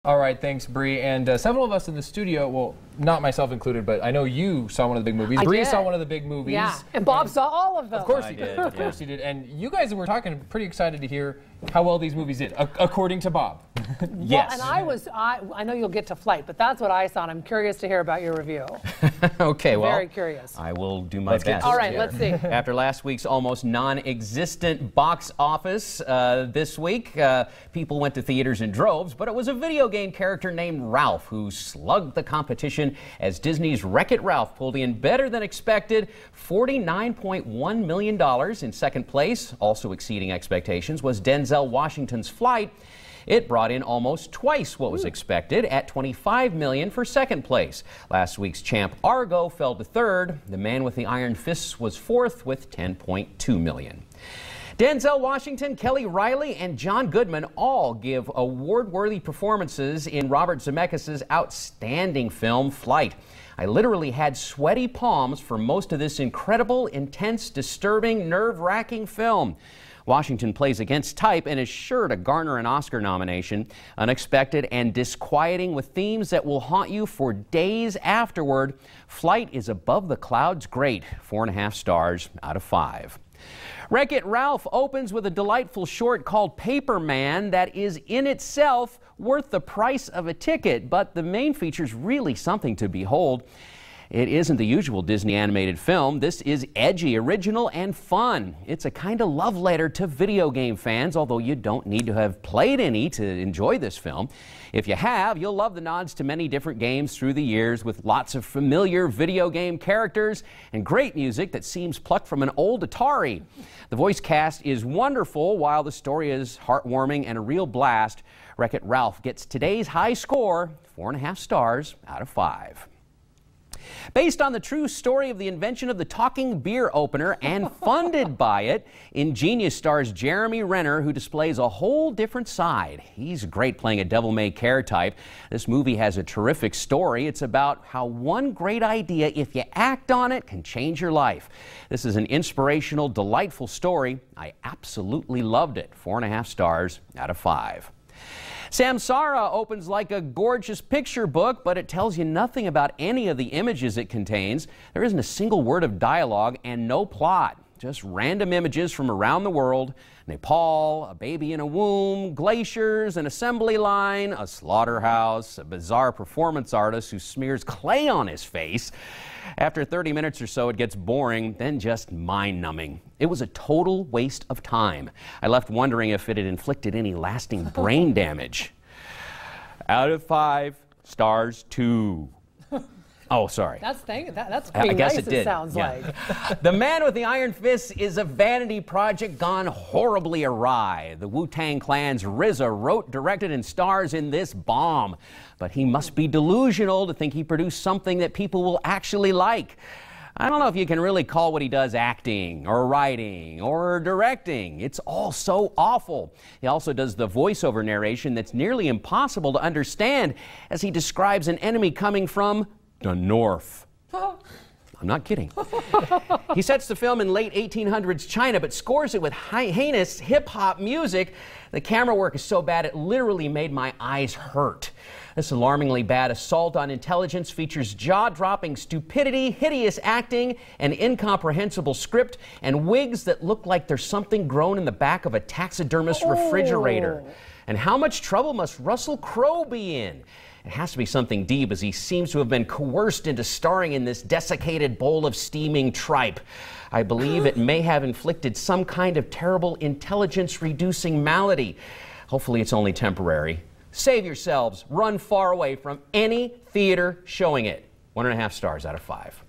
All right, thanks, Bree. And several of us in the studio, well, not myself included, but I know you saw one of the big movies. Bree saw one of the big movies. Yeah, and Bob saw all of them. Of course he did. Of course he did. And you guys were talking, pretty excited to hear how well these movies did, according to Bob. Yes. Well, and I know you'll get to Flight, but that's what I saw, and I'm curious to hear about your review. Okay, well, very curious. I will do my best. All right, let's see. After last week's almost non-existent box office, this week, people went to theaters in droves, but it was a video game character named Ralph who slugged the competition as Disney's WreckIt Ralph pulled in better than expected, $49.1 million. In second place, also exceeding expectations, was Denzel Washington's Flight. It brought in almost twice what was expected at $25 million for second place. Last week's champ Argo fell to third. The Man with the Iron Fists was fourth with $10.2 million. Denzel Washington, Kelly Riley, and John Goodman all give award-worthy performances in Robert Zemeckis' outstanding film, Flight. I literally had sweaty palms for most of this incredible, intense, disturbing, nerve-wracking film. Washington plays against type and is sure to garner an Oscar nomination. Unexpected and disquieting with themes that will haunt you for days afterward, Flight is above the clouds great, 4.5 stars out of 5. WreckIt Ralph opens with a delightful short called Paper Man that is in itself worth the price of a ticket, but the main feature's really something to behold. It isn't the usual Disney animated film. This is edgy, original, and fun. It's a kind of love letter to video game fans, although you don't need to have played any to enjoy this film. If you have, you'll love the nods to many different games through the years with lots of familiar video game characters and great music that seems plucked from an old Atari. The voice cast is wonderful, while the story is heartwarming and a real blast. WreckIt Ralph gets today's high score, 4.5 stars out of 5. Based on the true story of the invention of the talking beer opener and funded by it, Ingenious stars Jeremy Renner, who displays a whole different side. He's great playing a devil-may-care type. This movie has a terrific story. It's about how one great idea, if you act on it, can change your life. This is an inspirational, delightful story. I absolutely loved it. 4.5 stars out of 5. Samsara opens like a gorgeous picture book, but it tells you nothing about any of the images it contains. There isn't a single word of dialogue and no plot. Just random images from around the world. Nepal, a baby in a womb, glaciers, an assembly line, a slaughterhouse, a bizarre performance artist who smears clay on his face. After 30 minutes or so, it gets boring, then just mind-numbing. It was a total waste of time. I left wondering if it had inflicted any lasting brain damage. Out of 5 stars, 2. Oh, sorry. That's pretty I guess nice, it did. Sounds like. The Man with the Iron Fist is a vanity project gone horribly awry. The Wu-Tang Clan's RZA wrote, directed, and stars in this bomb. But he must be delusional to think he produced something that people will actually like. I don't know if you can really call what he does acting or writing or directing. It's all so awful. He also does the voiceover narration that's nearly impossible to understand as he describes an enemy coming from the north. I'm not kidding. He sets the film in late 1800s China, but scores it with heinous hip-hop music. The camera work is so bad it literally made my eyes hurt. This alarmingly bad assault on intelligence features jaw-dropping stupidity, hideous acting, an incomprehensible script, and wigs that look like there's something grown in the back of a taxidermist refrigerator. And how much trouble must Russell Crowe be in? It has to be something deep, as he seems to have been coerced into starring in this desiccated bowl of steaming tripe. I believe it may have inflicted some kind of terrible intelligence-reducing malady. Hopefully it's only temporary. Save yourselves. Run far away from any theater showing it. 1.5 stars out of 5.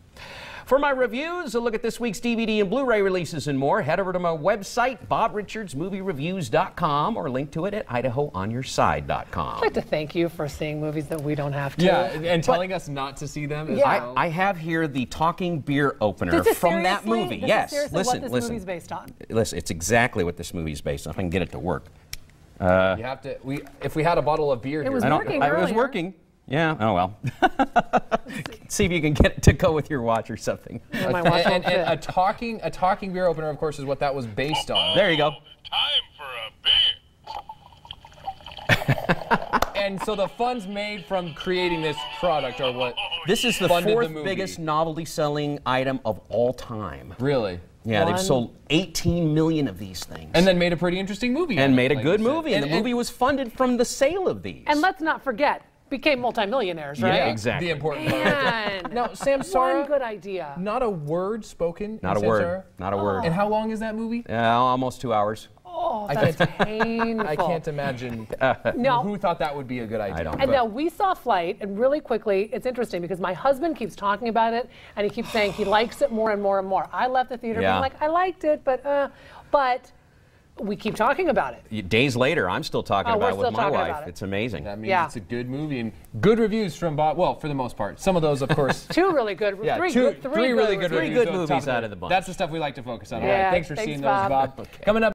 For my reviews, a look at this week's DVD and Blu-ray releases and more, head over to my website, BobRichardsMovieReviews.com, or link to it at IdahoOnYourSide.com. I'd like to thank you for seeing movies that we don't have to. Yeah, and telling us not to see them as well. I have here the talking beer opener from that movie. Yes, listen, what this movie's based on. Listen, it's exactly what this movie's based on. If I can get it to work. You have to. If we had a bottle of beer, it was working. It was working. Yeah. Oh well. See if you can get it to go with your watch or something. Yeah, my watch and a talking beer opener, of course, is what that was based on. There you go. Time for a beer. And so the funds made from creating this product are what This is the funded fourth the movie. biggest novelty-selling item of all time. Really? Yeah, they've sold 18 million of these things. And then made a pretty interesting movie. And made a like good you said. movie. And the movie was funded from the sale of these. And let's not forget, became multimillionaires, right? Yeah, exactly. The important part. Man. Now, Samsara, One good idea. not a word spoken. Not in a word. Samsara. Not a word. And how long is that movie? Almost 2 hours. Oh, that's painful. I can't imagine No. who thought that would be a good idea. I don't. And now we saw Flight, and really quickly, it's interesting because my husband keeps talking about it, and he keeps saying he likes it more and more and more. I left the theater being like, I liked it, but we keep talking about it. Days later, I'm still talking about it with my wife. It. It's amazing. That means it's a good movie and good reviews from Bob. Well, for the most part. Some of those, of course. Two really good. Yeah, three really good reviews. reviews. Good movies out of the bunch. That's the stuff we like to focus on. Yeah, All right, thanks for thanks, seeing Bob. those, Bob. Coming up.